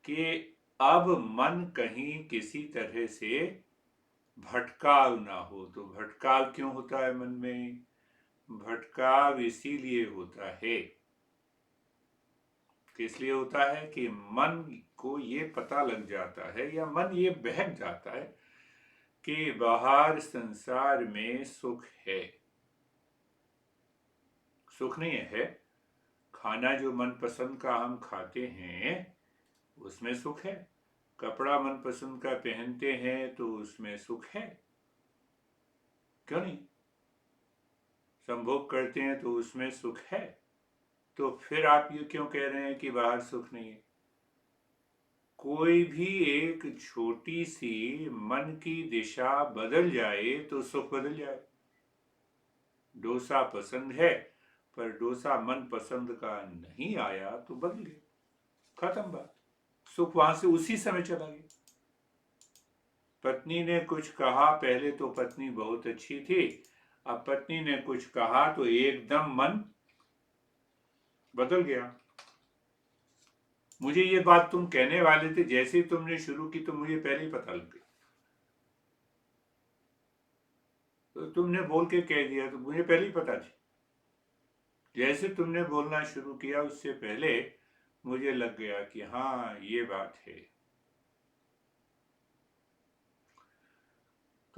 कि अब मन कहीं किसी तरह से भटकाव ना हो। तो भटकाव क्यों होता है मन में? भटकाव इसीलिए होता है, किस लिए होता है कि मन को ये पता लग जाता है या मन ये बहक जाता है कि बाहर संसार में सुख है। सुख नहीं है, खाना जो मनपसंद का हम खाते हैं उसमें सुख है, कपड़ा मनपसंद का पहनते हैं तो उसमें सुख है, क्यों नहीं? संभोग करते हैं तो उसमें सुख है। तो फिर आप ये क्यों कह रहे हैं कि बाहर सुख नहीं है? कोई भी एक छोटी सी मन की दिशा बदल जाए तो सुख बदल जाए। डोसा पसंद है पर डोसा मन पसंद का नहीं आया तो बदल गया, खत्म बात। सुख वहां से उसी समय चला गया। पत्नी ने कुछ कहा, पहले तो पत्नी बहुत अच्छी थी, अब पत्नी ने कुछ कहा तो एकदम मन बदल गया। मुझे ये बात तुम कहने वाले थे, जैसे ही तुमने शुरू की तो मुझे पहले ही पता लग गया। तो तुमने बोल के कह दिया तो मुझे पहले ही पता थी। जैसे तुमने बोलना शुरू किया उससे पहले मुझे लग गया कि हाँ ये बात है।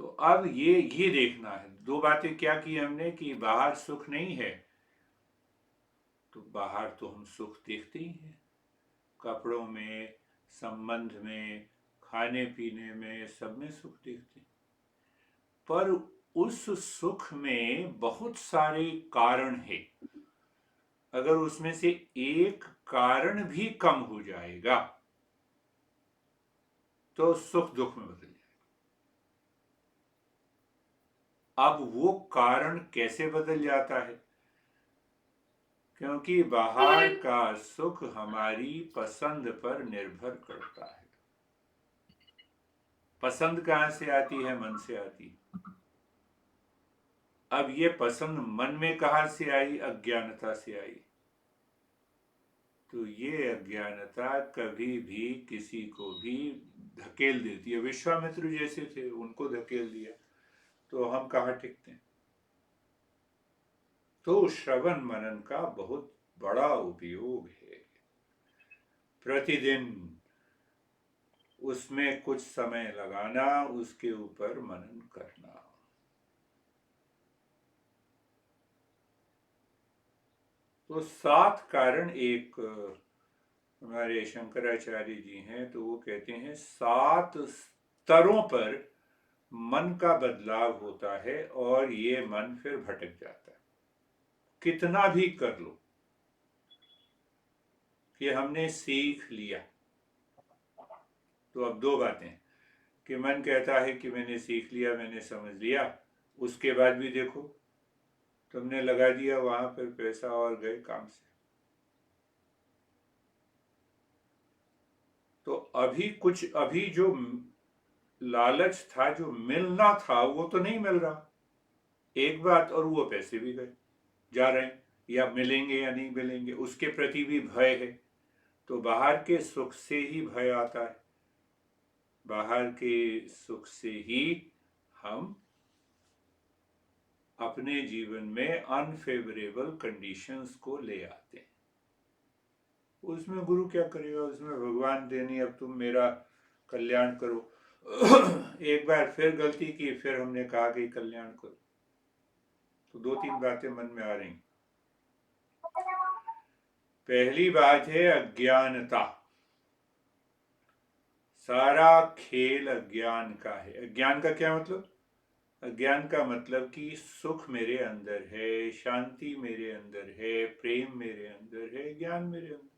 तो अब ये देखना है, दो बातें क्या की हमने कि बाहर सुख नहीं है, तो बाहर तो हम सुख देखते ही हैं, कपड़ों में, संबंध में, खाने पीने में, सब में सुख देखते हैं। पर उस सुख में बहुत सारे कारण हैं। अगर उसमें से एक कारण भी कम हो जाएगा तो सुख दुख में बदल जाएगा। अब वो कारण कैसे बदल जाता है? क्योंकि बाहर का सुख हमारी पसंद पर निर्भर करता है। पसंद कहां से आती है? मन से आती है। अब ये पसंद मन में कहां से आई? अज्ञानता से आई। तो ये अज्ञानता कभी भी किसी को भी धकेल देती है। विश्वामित्र जैसे थे, उनको धकेल दिया तो हम कहाँ टिकते हैं? तो श्रवण मनन का बहुत बड़ा उपयोग है। प्रतिदिन उसमें कुछ समय लगाना, उसके ऊपर मनन करना। तो 7 कारण, एक हमारे शंकराचार्य जी हैं तो वो कहते हैं 7 स्तरों पर मन का बदलाव होता है और ये मन फिर भटक जाता है। कितना भी कर लो कि हमने सीख लिया, तो अब दो बातें कि मन कहता है कि मैंने सीख लिया, मैंने समझ लिया, उसके बाद भी देखो तुमने लगा दिया वहां पर पैसा और गए काम से। तो अभी जो लालच था, जो मिलना था, वो तो नहीं मिल रहा, एक बात, और वो पैसे भी गए, जा रहे हैं, या मिलेंगे या नहीं मिलेंगे उसके प्रति भी भय है। तो बाहर के सुख से ही भय आता है, बाहर के सुख से ही हम अपने जीवन में अनफेवरेबल कंडीशंस को ले आते हैं। उसमें गुरु क्या करेगा? उसमें भगवान देनी, अब तुम मेरा कल्याण करो। एक बार फिर गलती की, फिर हमने कहा कि कल्याण करो। तो दो तीन बातें मन में आ रही। पहली बात है अज्ञानता। सारा खेल अज्ञान का है। अज्ञान का क्या मतलब? अज्ञान का मतलब कि सुख मेरे अंदर है, शांति मेरे अंदर है, प्रेम मेरे अंदर है, ज्ञान मेरे अंदर।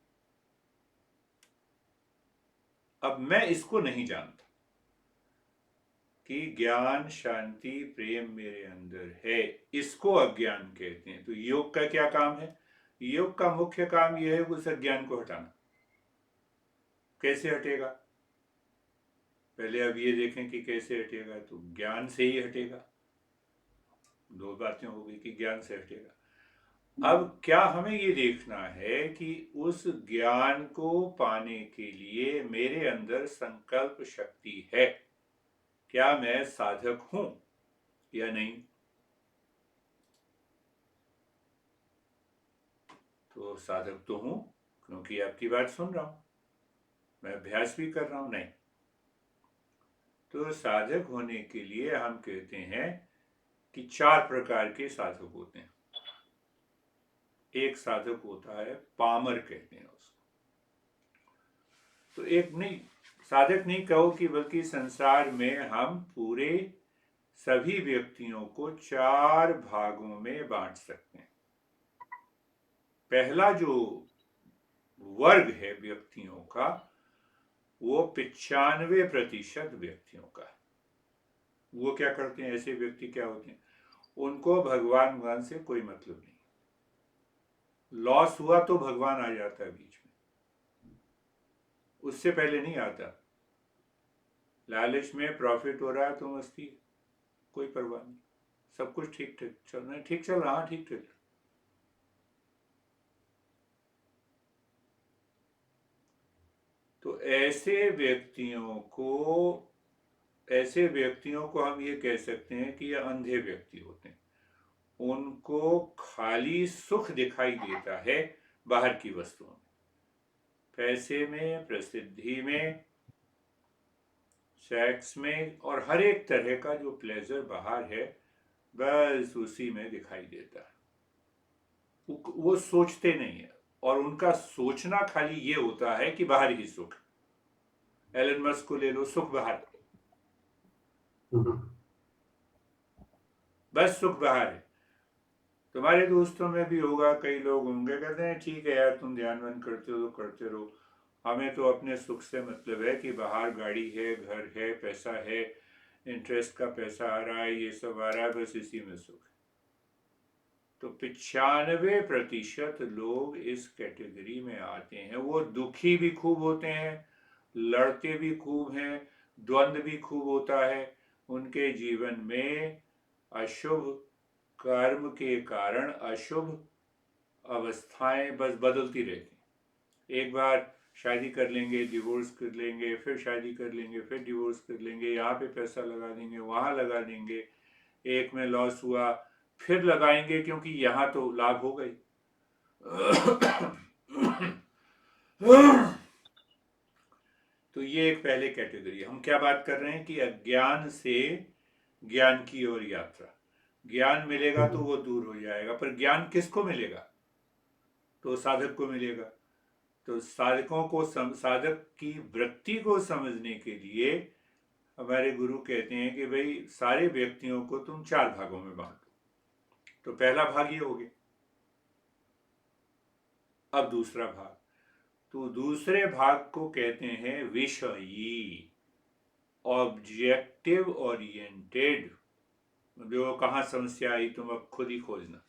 अब मैं इसको नहीं जानता कि ज्ञान, शांति, प्रेम मेरे अंदर है, इसको अज्ञान कहते हैं। तो योग का क्या काम है? योग का मुख्य काम यह है उस अज्ञान को हटाना। कैसे हटेगा? पहले अब ये देखें कि कैसे हटेगा। तो ज्ञान से ही हटेगा। दो बातें हो गई कि ज्ञान से हटेगा। अब क्या हमें ये देखना है कि उस ज्ञान को पाने के लिए मेरे अंदर संकल्प शक्ति है, क्या मैं साधक हूं या नहीं। तो साधक तो हूं, क्योंकि आपकी बात सुन रहा हूं, मैं अभ्यास भी कर रहा हूं। नहीं, तो साधक होने के लिए हम कहते हैं कि 4 प्रकार के साधक होते हैं। एक साधक होता है पामर, कहते हैं उसको। तो एक नहीं, साधक नहीं कहो कि, बल्कि संसार में हम पूरे सभी व्यक्तियों को 4 भागों में बांट सकते हैं। पहला जो वर्ग है व्यक्तियों का, वो 95% व्यक्तियों का। वो क्या करते हैं, ऐसे व्यक्ति क्या होते हैं, उनको भगवान से कोई मतलब नहीं। लॉस हुआ तो भगवान आ जाता है बीच में, उससे पहले नहीं आता। लालच में प्रॉफिट हो रहा है तो मस्ती, कोई परवाह नहीं, सब कुछ ठीक ठीक चल रहा है, ठीक चल रहा, हाँ ठीक ठीक। तो ऐसे व्यक्तियों को हम ये कह सकते हैं कि ये अंधे व्यक्ति होते हैं। उनको खाली सुख दिखाई देता है बाहर की वस्तुओं में, पैसे में, प्रसिद्धि में, सेक्स में, और हर एक तरह का जो प्लेजर बाहर है, बस उसी में दिखाई देता है। वो सोचते नहीं है, और उनका सोचना खाली ये होता है कि बाहर ही सुख। एलन मस्क को ले लो, सुख बाहर, बस सुख बाहर है। तुम्हारे दोस्तों में भी होगा, कई लोग होंगे कहते हैं ठीक है यार, तुम ध्यान वन करते हो तो करते रहो, हमें तो अपने सुख से मतलब है कि बाहर गाड़ी है, घर है, पैसा है, इंटरेस्ट का पैसा आ रहा है, ये सब आ रहा है, बस इसी में सुख है। तो 95% लोग इस कैटेगरी में आते हैं। वो दुखी भी खूब होते हैं, लड़ते भी खूब हैं, द्वंद्व भी खूब होता है उनके जीवन में। अशुभ कर्म के कारण अशुभ अवस्थाएं बस बदलती रहती। एक बार शादी कर लेंगे, डिवोर्स कर लेंगे, फिर शादी कर लेंगे, फिर डिवोर्स कर लेंगे, यहाँ पे पैसा लगा देंगे, वहाँ लगा देंगे, एक में लॉस हुआ फिर लगाएंगे क्योंकि यहाँ तो लाभ हो गई। तो ये एक पहले कैटेगरी। हम क्या बात कर रहे हैं कि अज्ञान से ज्ञान की ओर यात्रा। ज्ञान मिलेगा तो वो दूर हो जाएगा, पर ज्ञान किसको मिलेगा, तो साधक को मिलेगा। तो साधक की वृत्ति को समझने के लिए हमारे गुरु कहते हैं कि भाई सारे व्यक्तियों को तुम 4 भागों में बांटो। तो पहला भाग ये हो गया। अब दूसरा भाग, तो दूसरे भाग को कहते हैं विषयी, ऑब्जेक्टिव ओरिएंटेड। जो कहाँ समस्या आई तुम अब खुद ही खोजना।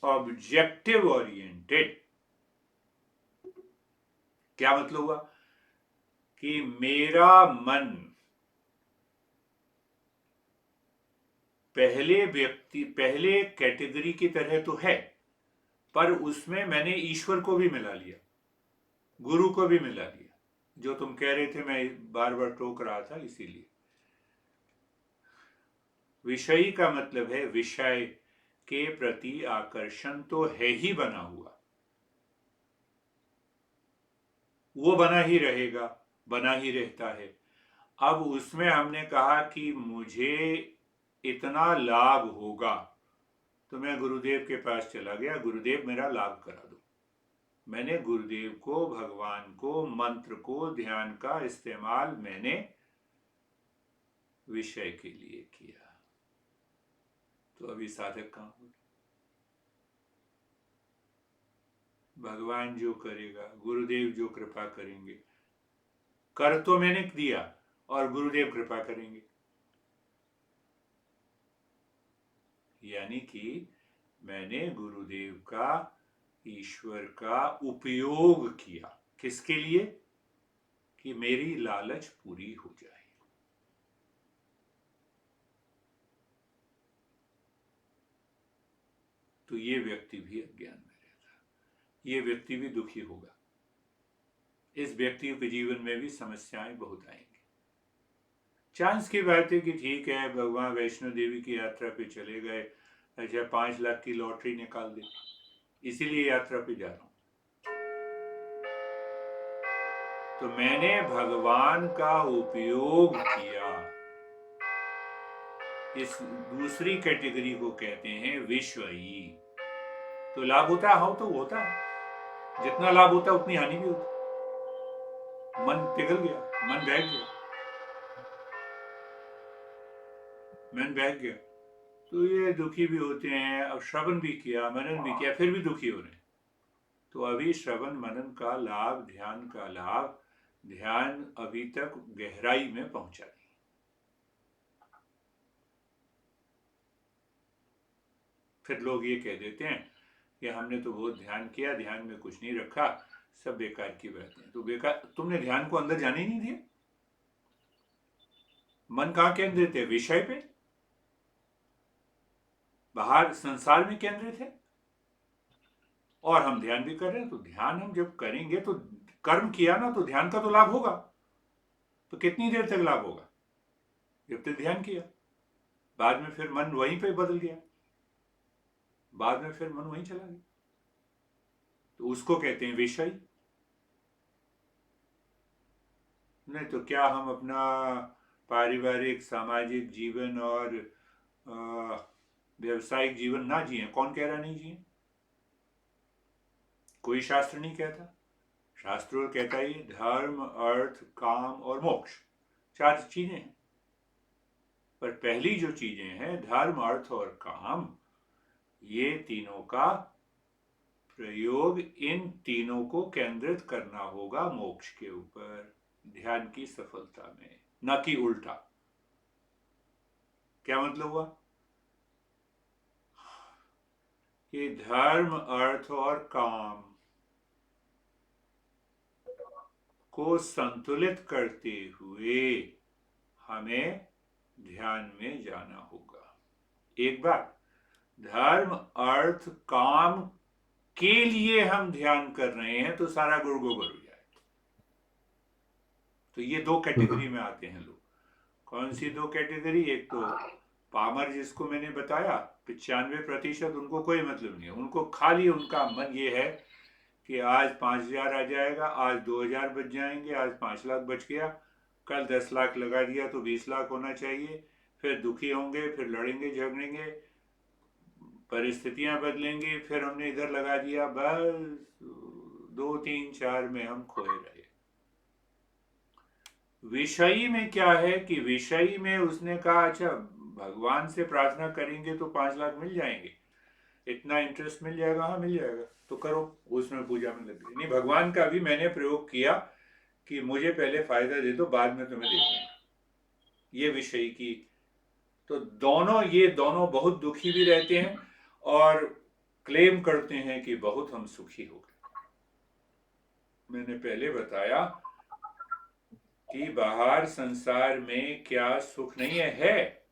ऑब्जेक्टिव ओरिएंटेड क्या मतलब हुआ कि मेरा मन पहले कैटेगरी की तरह तो है, पर उसमें मैंने ईश्वर को भी मिला लिया, गुरु को भी मिला लिया। जो तुम कह रहे थे, मैं बार बार टोक रहा था इसीलिए। विषयी का मतलब है विषय के प्रति आकर्षण तो है ही बना हुआ, वो बना ही रहेगा, बना ही रहता है। अब उसमें हमने कहा कि मुझे इतना लाभ होगा, तो मैं गुरुदेव के पास चला गया, गुरुदेव मेरा लाभ करा दो। मैंने गुरुदेव को, भगवान को, मंत्र को, ध्यान का इस्तेमाल मैंने विषय के लिए किया। तो अभी साधक कहाँ हो? भगवान जो करेगा, गुरुदेव जो कृपा करेंगे, कर तो मैंने दिया और गुरुदेव कृपा करेंगे। यानी कि मैंने गुरुदेव का, ईश्वर का उपयोग किया, किसके लिए, कि मेरी लालच पूरी हो जाए। तो ये व्यक्ति भी अज्ञान में रहेगा, ये व्यक्ति भी दुखी होगा, इस व्यक्ति के जीवन में भी समस्याएं बहुत आएंगी। चांस की बात है कि ठीक है भगवान वैष्णो देवी की यात्रा पे चले गए, अच्छा 5 लाख की लॉटरी निकाल दी, इसीलिए यात्रा पे जा रहा हूं। तो मैंने भगवान का उपयोग किया। इस दूसरी कैटेगरी को कहते हैं विषयी। तो लाभ होता है, हाँ तो होता है, जितना लाभ होता है उतनी हानि भी होती। मन पिघल गया, मन बह गया, मन बह गया, तो ये दुखी भी होते हैं। अब श्रवण भी किया, मनन भी किया, फिर भी दुखी हो रहे हैं। तो अभी श्रवण मनन का लाभ, ध्यान का लाभ, ध्यान अभी तक गहराई में पहुंचा नहीं। फिर लोग ये कह देते हैं कि हमने तो बहुत ध्यान किया, ध्यान में कुछ नहीं रखा, सब बेकार की बातें। तो बेकार, तुमने ध्यान को अंदर जाने ही नहीं दिया। मन कहाँ केंद्रित है? विषय पे, बाहर संसार में केंद्रित है। और हम ध्यान भी कर रहे हैं, तो ध्यान हम जब करेंगे तो कर्म किया ना, तो ध्यान का तो लाभ होगा। तो कितनी देर तक लाभ होगा? जब तक ध्यान किया। बाद में फिर मन वहीं पे बदल गया, बाद में फिर मन वहीं चला गया, तो उसको कहते हैं विषय। नहीं तो क्या हम अपना पारिवारिक, सामाजिक जीवन और व्यवसायिक जीवन ना जिए? कौन कह रहा नहीं जिए? कोई शास्त्र नहीं कहता। शास्त्र कहता है धर्म, अर्थ, काम और मोक्ष, 4 चीजें हैं। पर पहली जो चीजें हैं, धर्म, अर्थ और काम, ये तीनों का प्रयोग इन तीनों को केंद्रित करना होगा मोक्ष के ऊपर, ध्यान की सफलता में, न कि उल्टा। क्या मतलब हुआ? कि धर्म, अर्थ और काम को संतुलित करते हुए हमें ध्यान में जाना होगा। एक बात, धर्म, अर्थ, काम के लिए हम ध्यान कर रहे हैं तो सारा गुड़ गोबर हो जाए। तो ये 2 कैटेगरी में आते हैं लोग। कौन सी 2 कैटेगरी? एक तो पामर, जिसको मैंने बताया 95%, उनको कोई मतलब नहीं है, उनको खाली उनका मन ये है कि आज 5,000 आ जाएगा, आज 2,000 बच जाएंगे, आज 5 लाख बच गया, कल 10 लाख लगा दिया तो 20 लाख होना चाहिए। फिर दुखी होंगे, फिर लड़ेंगे झगड़ेंगे, परिस्थितियां बदलेंगी, फिर हमने इधर लगा दिया, बस 2, 3, 4 में हम खोए रहे। विषयी में क्या है कि विषयी में उसने कहा अच्छा भगवान से प्रार्थना करेंगे तो 5 लाख मिल जाएंगे, इतना इंटरेस्ट मिल जाएगा, हाँ मिल जाएगा, तो करो, उसमें पूजा में लग गई। नहीं, भगवान का भी मैंने प्रयोग किया कि मुझे पहले फायदा दे दो, बाद में तुम्हें देखूंगा, ये विषय की। तो दोनों, ये दोनों बहुत दुखी भी रहते हैं और क्लेम करते हैं कि बहुत हम सुखी हो गए। मैंने पहले बताया कि बाहर संसार में क्या सुख नहीं है,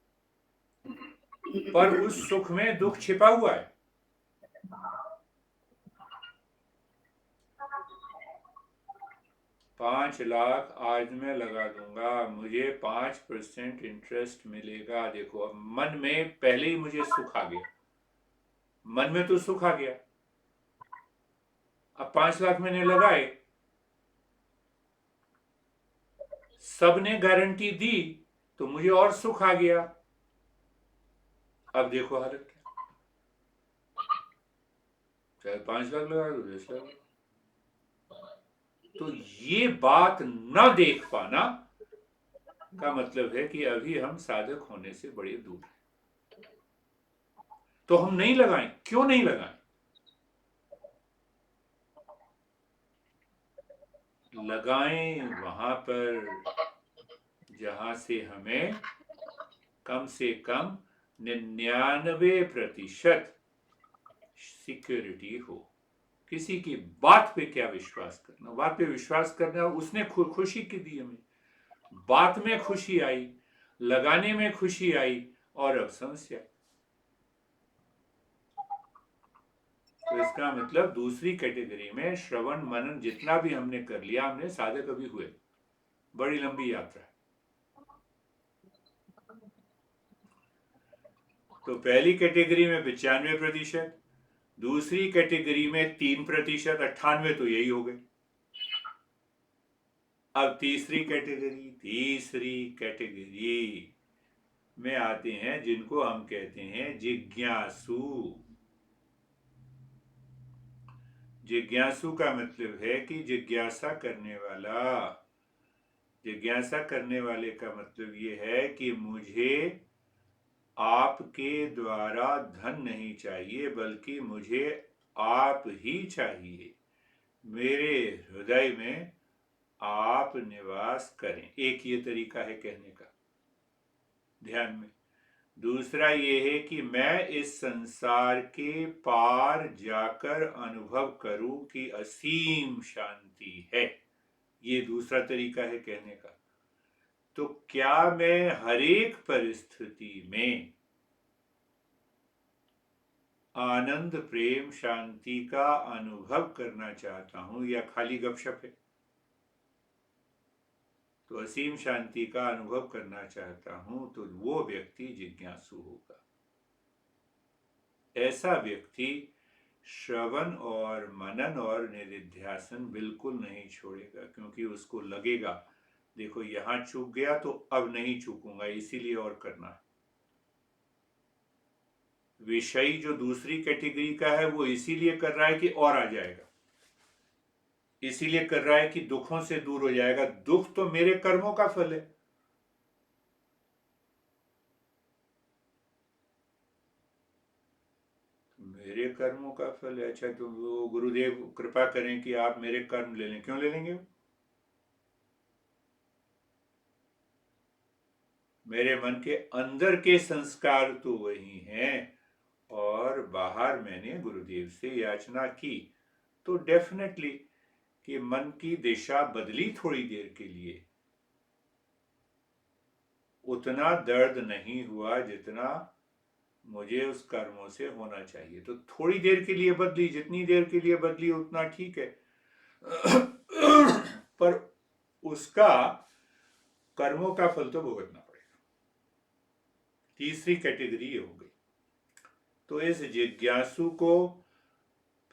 पर उस सुख में दुख छिपा हुआ है। पांच लाख आज मैं लगा दूंगा, मुझे 5% इंटरेस्ट मिलेगा। देखो, अब मन में पहले ही मुझे सुख आ गया, मन में तो सुख आ गया। अब 5 लाख मैंने लगाए, सबने गारंटी दी, तो मुझे और सुख आ गया। अब देखो हालत क्या, चाहे 5 लाख लगा दो, 10 लाख। तो ये बात न देख पाना का मतलब है कि अभी हम साधक होने से बड़े दूर हैं। तो हम नहीं लगाएं। क्यों नहीं लगाएं? लगाएं वहां पर जहां से हमें कम से कम 99% सिक्योरिटी हो। किसी की बात पे क्या विश्वास करना? बात पे विश्वास करना, उसने खुशी की दी हमें, बात में खुशी आई, लगाने में खुशी आई, और अब समस्या। तो इसका मतलब दूसरी कैटेगरी में श्रवण मनन जितना भी हमने कर लिया, हमने साधक अभी हुए। बड़ी लंबी यात्रा है। तो पहली कैटेगरी में 95%, दूसरी कैटेगरी में 3%, 98 तो यही हो गए। अब तीसरी कैटेगरी में आते हैं जिनको हम कहते हैं जिज्ञासु। जिज्ञासु का मतलब है कि जिज्ञासा करने वाला। जिज्ञासा करने वाले का मतलब ये है कि मुझे आपके द्वारा धन नहीं चाहिए, बल्कि मुझे आप ही चाहिए। मेरे हृदय में आप निवास करें। एक ये तरीका है कहने का, ध्यान में। दूसरा ये है कि मैं इस संसार के पार जाकर अनुभव करूं कि असीम शांति है। ये दूसरा तरीका है कहने का। तो क्या मैं हरेक परिस्थिति में आनंद प्रेम शांति का अनुभव करना चाहता हूं, या खाली गपशप है? तो असीम शांति का अनुभव करना चाहता हूं तो वो व्यक्ति जिज्ञासु होगा। ऐसा व्यक्ति श्रवण और मनन और निधिध्यासन बिल्कुल नहीं छोड़ेगा, क्योंकि उसको लगेगा देखो यहां चूक गया तो अब नहीं चूकूंगा, इसीलिए और करना है। विषयी जो दूसरी कैटेगरी का है वो इसीलिए कर रहा है कि और आ जाएगा, इसीलिए कर रहा है कि दुखों से दूर हो जाएगा। दुख तो मेरे कर्मों का फल है। मेरे कर्मों का फल है। अच्छा, तो वो गुरुदेव कृपा करें कि आप मेरे कर्म ले लें। क्यों ले लेंगे? मेरे मन के अंदर के संस्कार तो वही हैं, और बाहर मैंने गुरुदेव से याचना की तो डेफिनेटली कि मन की दिशा बदली थोड़ी देर के लिए। उतना दर्द नहीं हुआ जितना मुझे उस कर्मों से होना चाहिए। तो थोड़ी देर के लिए बदली, जितनी देर के लिए बदली उतना ठीक है। पर उसका कर्मों का फल तो भुगतना पड़ेगा। तीसरी कैटेगरी ये हो गई। तो इस जिज्ञासु को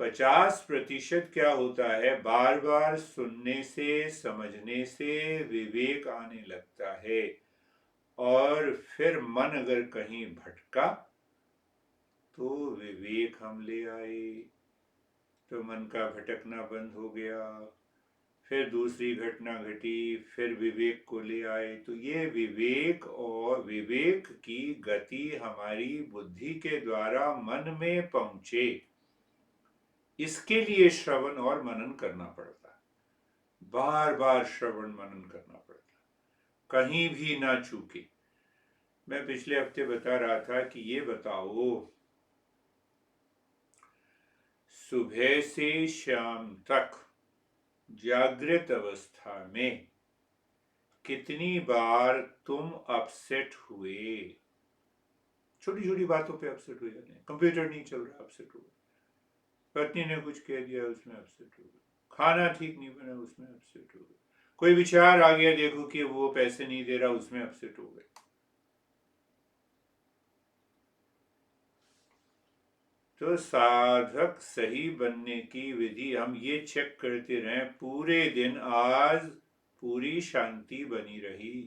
50% क्या होता है, बार बार सुनने से समझने से विवेक आने लगता है। और फिर मन अगर कहीं भटका तो विवेक हम ले आए, तो मन का भटकना बंद हो गया। फिर दूसरी घटना घटी, फिर विवेक को ले आए। तो ये विवेक और विवेक की गति हमारी बुद्धि के द्वारा मन में पहुंचे, इसके लिए श्रवण और मनन करना पड़ता है। बार बार श्रवण मनन करना पड़ता, कहीं भी ना चूके। मैं पिछले हफ्ते बता रहा था कि ये बताओ, सुबह से शाम तक जागृत अवस्था में कितनी बार तुम अपसेट हुए? छोटी छोटी बातों पे अपसेट हो जाते हैं। कंप्यूटर नहीं चल रहा, अपसेट हो गए। पत्नी ने कुछ कह दिया, उसमें अपसेट हो गए। खाना ठीक नहीं बना, उसमें अपसेट हो गए। कोई विचार आ गया, देखो कि वो पैसे नहीं दे रहा, उसमें अपसेट हो गए। तो साधक सही बनने की विधि हम ये चेक करते रहें पूरे दिन, आज पूरी शांति बनी रही?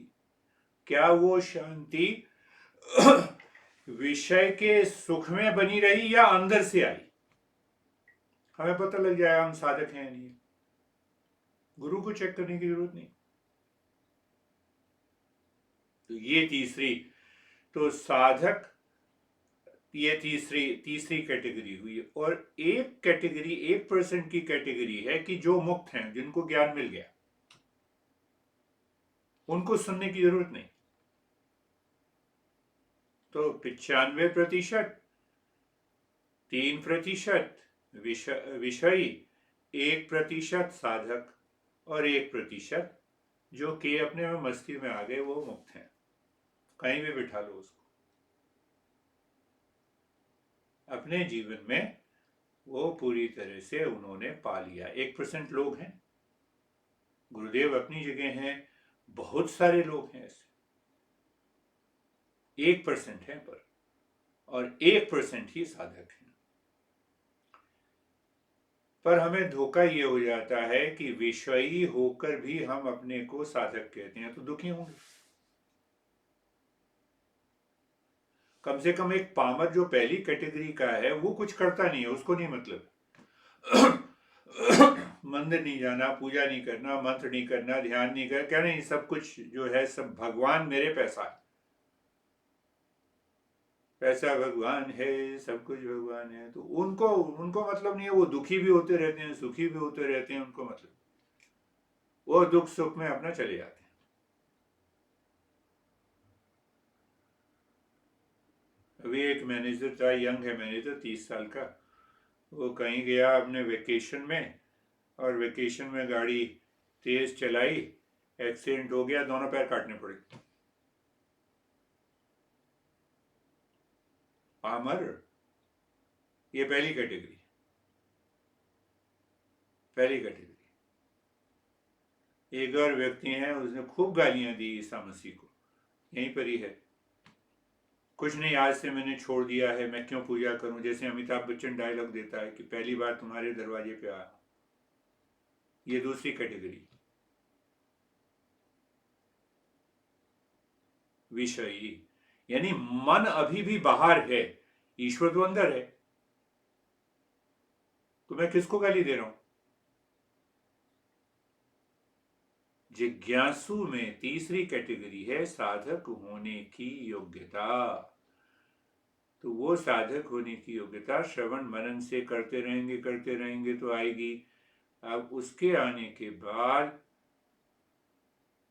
क्या वो शांति विषय के सुख में बनी रही या अंदर से आई? हमें पता लग जाएगा हम साधक हैं नहीं। गुरु को चेक करने की जरूरत नहीं। तो ये तीसरी, तो साधक, ये तीसरी कैटेगरी हुई। और एक कैटेगरी, 1% की कैटेगरी है कि जो मुक्त हैं, जिनको ज्ञान मिल गया, उनको सुनने की जरूरत नहीं। तो 95%, 3% विषयी, 1% साधक, और 1% जो कि अपने में मस्ती में आ गए, वो मुक्त हैं। कहीं भी बिठा लो उसको। अपने जीवन में वो पूरी तरह से उन्होंने पा लिया। 1% लोग हैं, गुरुदेव अपनी जगह हैं, बहुत सारे लोग हैं ऐसे, 1% है और 1% ही साधक हैं। पर हमें धोखा ये हो जाता है कि विषयी होकर भी हम अपने को साधक कहते हैं तो दुखी होंगे। कम से कम एक पामर जो पहली कैटेगरी का है वो कुछ करता नहीं है, उसको नहीं मतलब मंदिर नहीं जाना, पूजा नहीं करना, मंत्र नहीं करना, ध्यान नहीं करना, क्या नहीं, सब कुछ जो है सब भगवान मेरे पैसा है, पैसा भगवान है, सब कुछ भगवान है। तो उनको उनको मतलब नहीं है, वो दुखी भी होते रहते हैं, सुखी भी होते रहते हैं, उनको मतलब वो दुख सुख में अपना चले जाते हैं। अभी एक मैनेजर था, यंग है मैनेजर, 30 साल का, वो कहीं गया अपने वेकेशन में और वेकेशन में गाड़ी तेज चलाई, एक्सीडेंट हो गया, दोनों पैर काटने पड़े। पामर, ये पहली कैटेगरी, पहली कैटेगरी। एक और व्यक्ति हैं, उसने खूब गालियां दी ईसा मसीह को, यहीं पर ही है, कुछ नहीं, आज से मैंने छोड़ दिया है, मैं क्यों पूजा करूं, जैसे अमिताभ बच्चन डायलॉग देता है कि पहली बार तुम्हारे दरवाजे पे आया। ये दूसरी कैटेगरी, विषयी, यानी मन अभी भी बाहर है, ईश्वर तो अंदर है। तो मैं किसको गाली दे रहा हूं? जिज्ञासु में तीसरी कैटेगरी है साधक होने की योग्यता। तो वो साधक होने की योग्यता श्रवण मनन से करते रहेंगे तो आएगी। अब उसके आने के बाद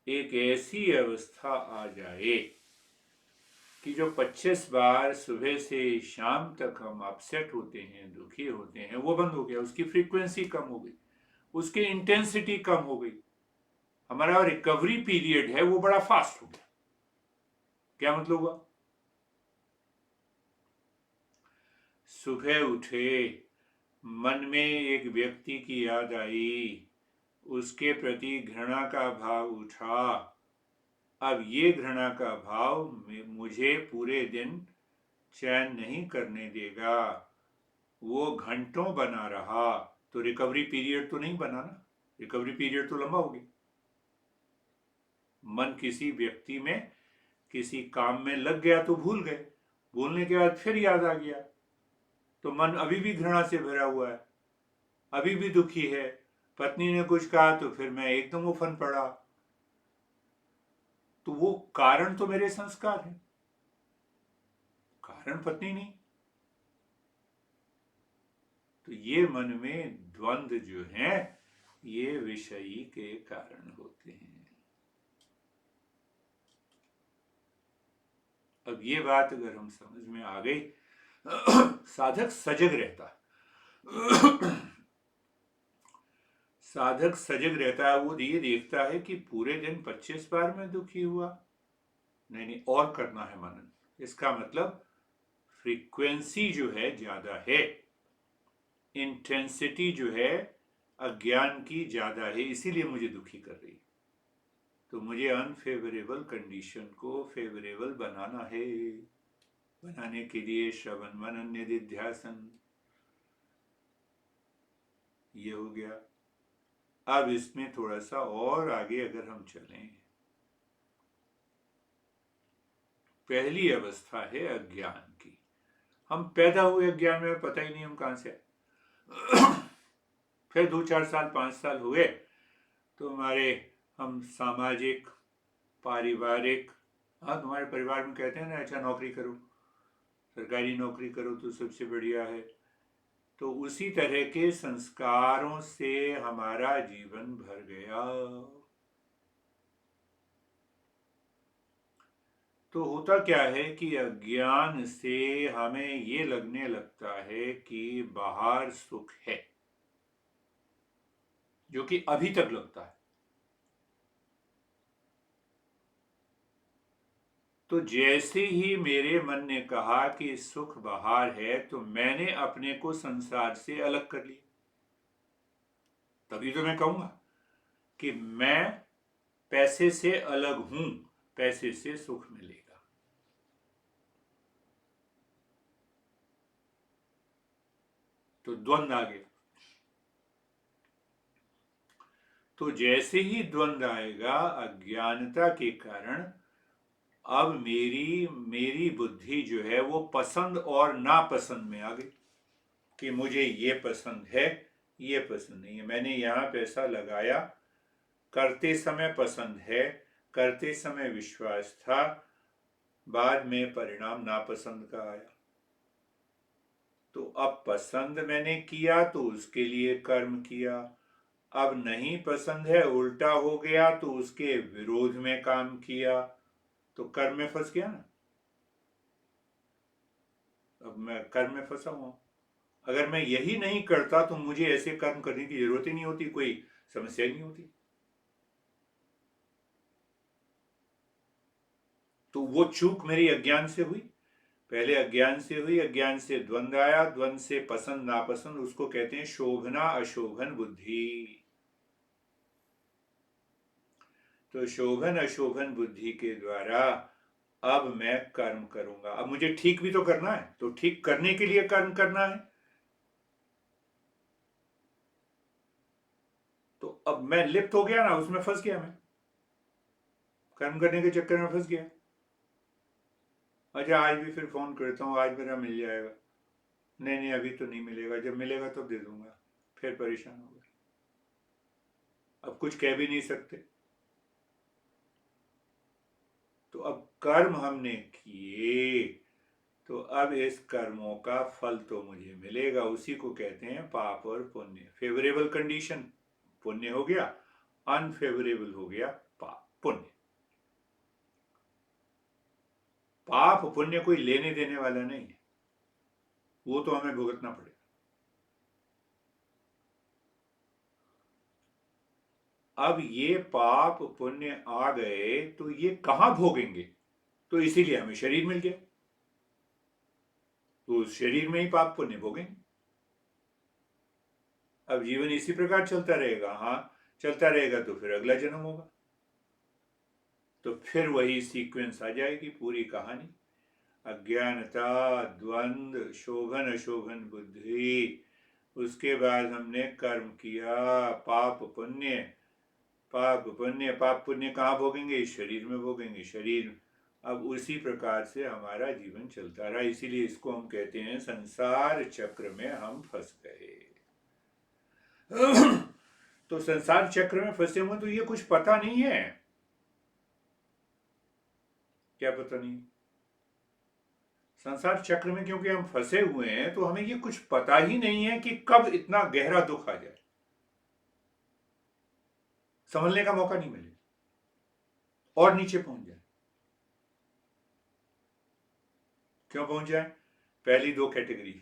एक ऐसी अवस्था आ जाए कि जो 25 बार सुबह से शाम तक हम अपसेट होते हैं, दुखी होते हैं, वो बंद हो गया, उसकी फ्रीक्वेंसी कम हो गई, उसकी इंटेंसिटी कम हो गई, हमारा रिकवरी पीरियड है वो बड़ा फास्ट हो गया। क्या मतलब हुआ? सुबह उठे, मन में एक व्यक्ति की याद आई, उसके प्रति घृणा का भाव उठा, अब ये घृणा का भाव मुझे पूरे दिन चैन नहीं करने देगा, वो घंटों बना रहा, तो रिकवरी पीरियड तो नहीं बना ना, रिकवरी पीरियड तो लंबा हो गया। मन किसी व्यक्ति में, किसी काम में लग गया तो भूल गए, भूलने के बाद फिर याद आ गया, तो मन अभी भी घृणा से भरा हुआ है, अभी भी दुखी है, पत्नी ने कुछ कहा तो फिर मैं एकदम उफन पड़ा, तो वो कारण तो मेरे संस्कार है, कारण पत्नी नहीं। तो ये मन में द्वंद्व जो है ये विषयी के कारण होते हैं। अब ये बात अगर हम समझ में आ गई, साधक सजग रहता है, साधक सजग रहता है, वो ये देखता है कि पूरे दिन 25 बार में दुखी हुआ, नहीं नहीं और करना है मनन, इसका मतलब फ्रीक्वेंसी जो है ज्यादा है, इंटेंसिटी जो है अज्ञान की ज्यादा है, इसीलिए मुझे दुखी कर रही। तो मुझे अनफेवरेबल कंडीशन को फेवरेबल बनाना है, बनाने के लिए श्रवण मनन निधिध्यासन, ये हो गया। अब इसमें थोड़ा सा और आगे अगर हम चलें, पहली अवस्था है अज्ञान की, हम पैदा हुए अज्ञान में, पता ही नहीं हम कहां से फिर 2-4 साल 5 साल हुए तो हमारे, हम सामाजिक, पारिवारिक, हाँ तुम्हारे परिवार में कहते हैं ना अच्छा नौकरी करो, सरकारी नौकरी करो तो सबसे बढ़िया है, तो उसी तरह के संस्कारों से हमारा जीवन भर गया। तो होता क्या है कि अज्ञान से हमें ये लगने लगता है कि बाहर सुख है, जो कि अभी तक लगता है। तो जैसे ही मेरे मन ने कहा कि सुख बाहर है, तो मैंने अपने को संसार से अलग कर लिया। तभी तो मैं कहूंगा कि मैं पैसे से अलग हूं, पैसे से सुख मिलेगा। तो द्वंद आ गया। तो जैसे ही द्वंद आएगा अज्ञानता के कारण, अब मेरी मेरी बुद्धि जो है वो पसंद और नापसंद में आ गई कि मुझे ये पसंद है, ये पसंद नहीं है। मैंने यहाँ पैसा लगाया, करते समय पसंद है, करते समय विश्वास था, बाद में परिणाम नापसंद का आया। तो अब पसंद मैंने किया तो उसके लिए कर्म किया, अब नहीं पसंद है, उल्टा हो गया, तो उसके विरोध में काम किया, तो कर्म में फंस गया ना। अब मैं कर्म में फंसा हुआ। अगर मैं यही नहीं करता तो मुझे ऐसे कर्म करने की जरूरत ही नहीं होती, कोई समस्या ही नहीं होती। तो वो चूक मेरी अज्ञान से हुई। पहले अज्ञान से हुई, अज्ञान से द्वंद आया, द्वंद से पसंद नापसंद, उसको कहते हैं शोभना अशोभन बुद्धि। तो शोभन अशोभन बुद्धि के द्वारा अब मैं कर्म करूंगा। अब मुझे ठीक भी तो करना है, तो ठीक करने के लिए कर्म करना है। तो अब मैं लिप्त हो गया ना, उसमें फंस गया, मैं कर्म करने के चक्कर में फंस गया। अच्छा, आज भी फिर फोन करता हूँ, आज मेरा मिल जाएगा। नहीं नहीं, अभी तो नहीं मिलेगा, जब मिलेगा तब दे दूंगा। फिर परेशान हो गए, अब कुछ कह भी नहीं सकते। तो अब कर्म हमने किए, तो अब इस कर्मों का फल तो मुझे मिलेगा। उसी को कहते हैं पाप और पुण्य। फेवरेबल कंडीशन पुण्य हो गया, अनफेवरेबल हो गया पाप पुण्य। पाप पुण्य कोई लेने देने वाला नहीं है, वो तो हमें भुगतना पड़ेगा। अब ये पाप पुण्य आ गए तो ये कहां भोगेंगे? तो इसीलिए हमें शरीर मिल गया, तो उस शरीर में ही पाप पुण्य भोगेंगे। अब जीवन इसी प्रकार चलता रहेगा। हाँ, चलता रहेगा तो फिर अगला जन्म होगा, तो फिर वही सीक्वेंस आ जाएगी, पूरी कहानी। अज्ञानता, द्वंद, शोभन अशोभन बुद्धि, उसके बाद हमने कर्म किया, पाप पुण्य। पाप पुण्य, पाप पुण्य कहाँ भोगेंगे? इस शरीर में भोगेंगे, शरीर। अब उसी प्रकार से हमारा जीवन चलता रहा, इसीलिए इसको हम कहते हैं संसार चक्र में हम फंस गए। तो संसार चक्र में फंसे हुए तो ये कुछ पता नहीं है। क्या पता नहीं? संसार चक्र में क्योंकि हम फंसे हुए हैं तो हमें ये कुछ पता ही नहीं है कि कब इतना गहरा दुख आ जाए, संभलने का मौका नहीं मिले और नीचे पहुंच जाए। क्यों पहुंच जाए? पहली दो कैटेगरी,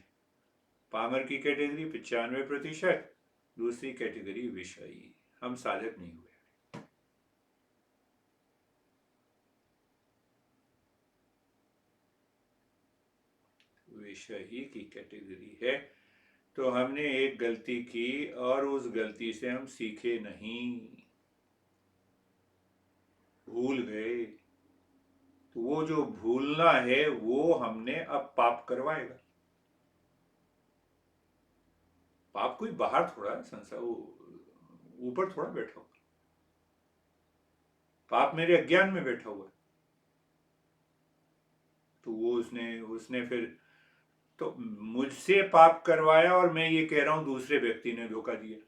पामर की कैटेगरी 95%, दूसरी कैटेगरी विषयी, हम साधक नहीं हुए। विषयी की कैटेगरी है। तो हमने एक गलती की और उस गलती से हम सीखे नहीं, भूल गए। तो वो जो भूलना है वो हमने अब पाप करवाएगा। पाप कोई बाहर थोड़ा है, संसार ऊपर थोड़ा बैठा हुआ। पाप मेरे अज्ञान में बैठा हुआ है। तो वो उसने उसने फिर तो मुझसे पाप करवाया और मैं ये कह रहा हूं दूसरे व्यक्ति ने धोखा दिया।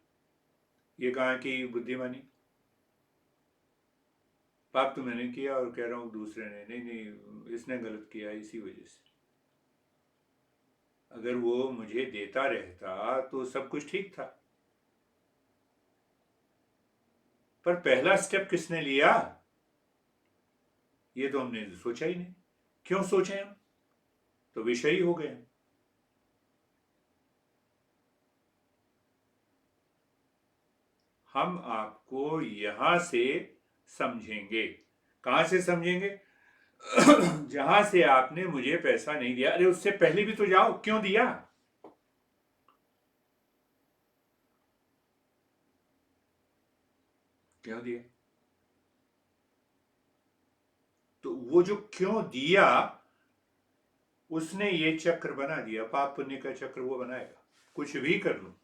ये कहाँ की बुद्धिमानी? पाप तो मैंने किया और कह रहा हूं दूसरे ने, नहीं नहीं इसने गलत किया इसी वजह से। अगर वो मुझे देता रहता तो सब कुछ ठीक था। पर पहला स्टेप किसने लिया? ये तो हमने सोचा ही नहीं। क्यों सोचे हम? तो विषयी हो गए। हम आपको यहां से समझेंगे। कहां से समझेंगे? जहां से आपने मुझे पैसा नहीं दिया, अरे उससे पहले भी तो जाओ, क्यों दिया? क्यों दिया? तो वो जो क्यों दिया, उसने ये चक्र बना दिया, पाप पुण्य का चक्र वो बनाएगा, कुछ भी कर लो।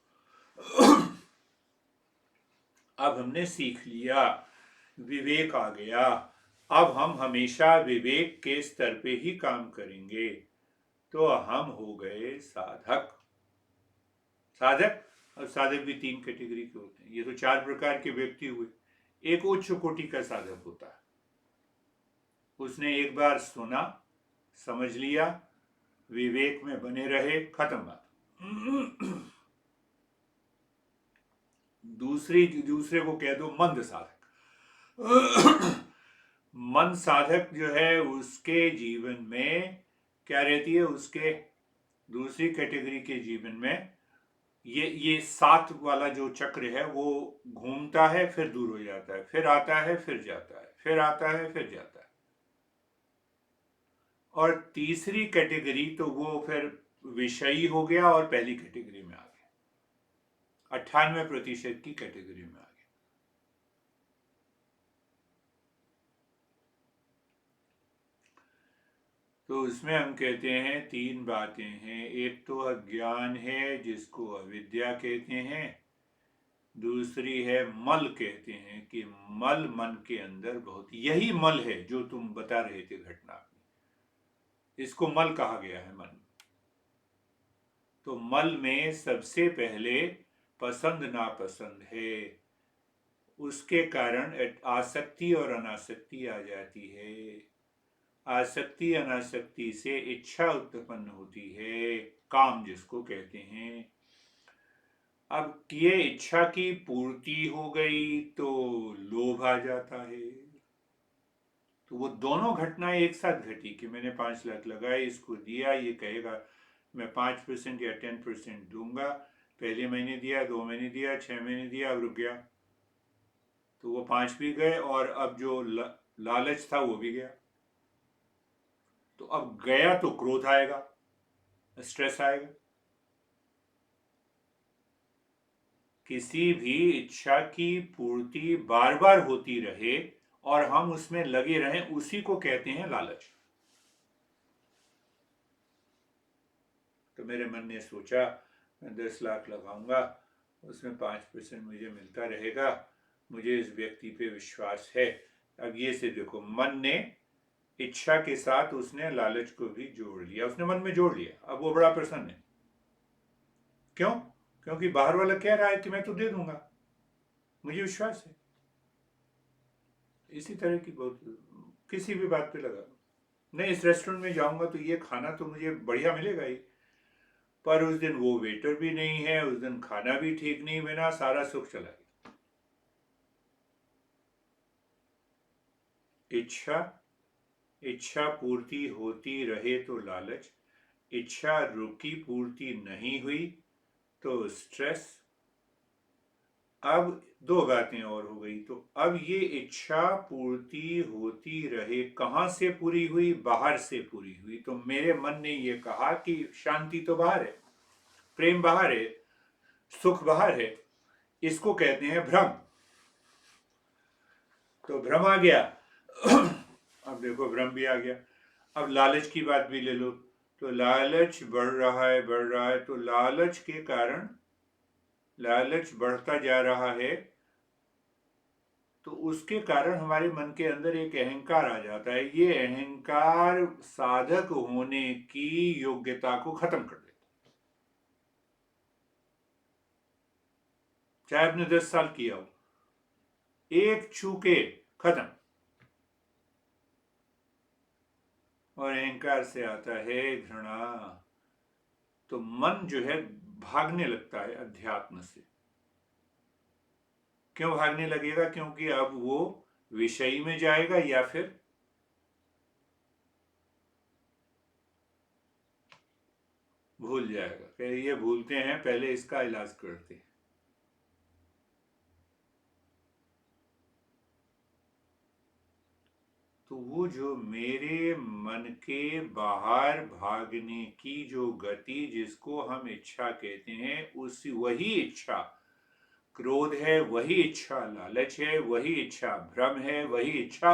अब हमने सीख लिया, विवेक आ गया, अब हम हमेशा विवेक के स्तर पे ही काम करेंगे, तो हम हो गए साधक। साधक, और साधक भी तीन कैटेगरी के होते हैं, ये तो चार प्रकार के व्यक्ति हुए। एक उच्च कोटि का साधक होता है, उसने एक बार सुना, समझ लिया, विवेक में बने रहे, खत्म बात। दूसरे को कह दो मंद साधक। मंद साधक जो है, उसके जीवन में क्या रहती है, उसके दूसरी कैटेगरी के जीवन में ये सात वाला जो चक्र है वो घूमता है, फिर दूर हो जाता है, फिर आता है, फिर जाता है, फिर आता है, फिर जाता है। और तीसरी कैटेगरी तो वो फिर विषयी हो गया और पहली कैटेगरी में आ गया, 98% की कैटेगरी में आ गया। तो उसमें हम कहते हैं तीन बातें हैं, एक तो अज्ञान है जिसको अविद्या कहते हैं, दूसरी है मल कहते हैं कि मल मन के अंदर बहुत, यही मल है जो तुम बता रहे थे घटना में, इसको मल कहा गया है मन। तो मल में सबसे पहले पसंद नापसंद है, उसके कारण आसक्ति और अनासक्ति आ जाती है, आसक्ति अनासक्ति से इच्छा उत्पन्न होती है, काम जिसको कहते हैं। अब ये इच्छा की पूर्ति हो गई तो लोभ आ जाता है। तो वो दोनों घटनाएं एक साथ घटी कि मैंने 5 लाख लगाए, इसको दिया, ये कहेगा मैं 5% या 10% दूंगा, पहले महीने दिया, 2 महीने दिया, 6 महीने दिया, अब रुक गया, तो वो 5 भी गए और अब जो लालच था वो भी गया। तो अब गया तो क्रोध आएगा, स्ट्रेस आएगा। किसी भी इच्छा की पूर्ति बार बार होती रहे और हम उसमें लगे रहें, उसी को कहते हैं लालच। तो मेरे मन ने सोचा मैं 10 लाख लगाऊंगा, उसमें 5% मुझे मिलता रहेगा, मुझे इस व्यक्ति पे विश्वास है। अब ये से देखो, मन ने इच्छा के साथ उसने लालच को भी जोड़ लिया, उसने मन में जोड़ लिया, अब वो बड़ा प्रसन्न है। क्यों? क्योंकि बाहर वाला कह रहा है कि मैं तो दे दूंगा, मुझे विश्वास है। इसी तरह की बहुत, किसी भी बात पे लगा, नहीं इस रेस्टोरेंट में जाऊंगा तो ये खाना तो मुझे बढ़िया मिलेगा ही, पर उस दिन वो वेटर भी नहीं है, उस दिन खाना भी ठीक नहीं बना, सारा सुख चला गया। इच्छा, इच्छा पूर्ति होती रहे तो लालच, इच्छा रुकी, पूर्ति नहीं हुई तो स्ट्रेस। अब दो बातें और हो गई, तो अब ये इच्छा पूर्ति होती रहे, कहां से पूरी हुई? बाहर से पूरी हुई। तो मेरे मन ने ये कहा कि शांति तो बाहर है, प्रेम बाहर है, सुख बाहर है, इसको कहते हैं भ्रम। तो भ्रम आ गया। अब देखो भ्रम भी आ गया। अब लालच की बात भी ले लो, तो लालच बढ़ रहा है, बढ़ रहा है, तो लालच के कारण, लालच बढ़ता जा रहा है, तो उसके कारण हमारे मन के अंदर एक अहंकार आ जाता है। ये अहंकार साधक होने की योग्यता को खत्म कर देता है। चाहे आपने 10 साल किया हो, एक छूके खत्म। और अहंकार से आता है घृणा, तो मन जो है भागने लगता है अध्यात्म से। क्यों भागने लगेगा? क्योंकि अब वो विषयी में जाएगा या फिर भूल जाएगा। ये भूलते हैं, पहले इसका इलाज करते हैं। तो वो जो मेरे मन के बाहर भागने की जो गति, जिसको हम इच्छा कहते हैं, उसी वही इच्छा क्रोध है, वही इच्छा लालच है, वही इच्छा भ्रम है, वही इच्छा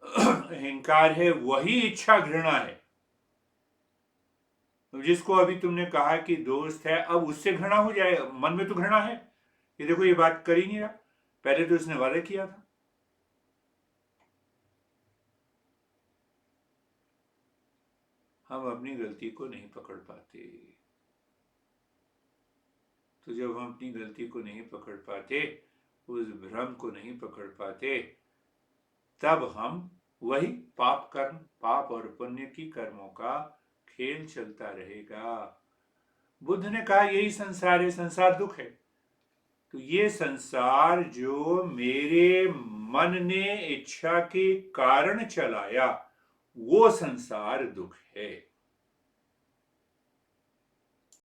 अहंकार है, वही इच्छा घृणा है। तो जिसको अभी तुमने कहा कि दोस्त है, अब उससे घृणा हो जाए, मन में तो घृणा है। ये देखो, ये बात कर ही नहीं रहा, पहले तो इसने वादा किया था। हम अपनी गलती को नहीं पकड़ पाते। तो जब हम अपनी गलती को नहीं पकड़ पाते, उस भ्रम को नहीं पकड़ पाते, तब हम वही पाप और पुण्य की कर्मों का खेल चलता रहेगा। बुद्ध ने कहा यही संसार है, संसार दुख है। तो ये संसार जो मेरे मन ने इच्छा के कारण चलाया, वो संसार दुख है।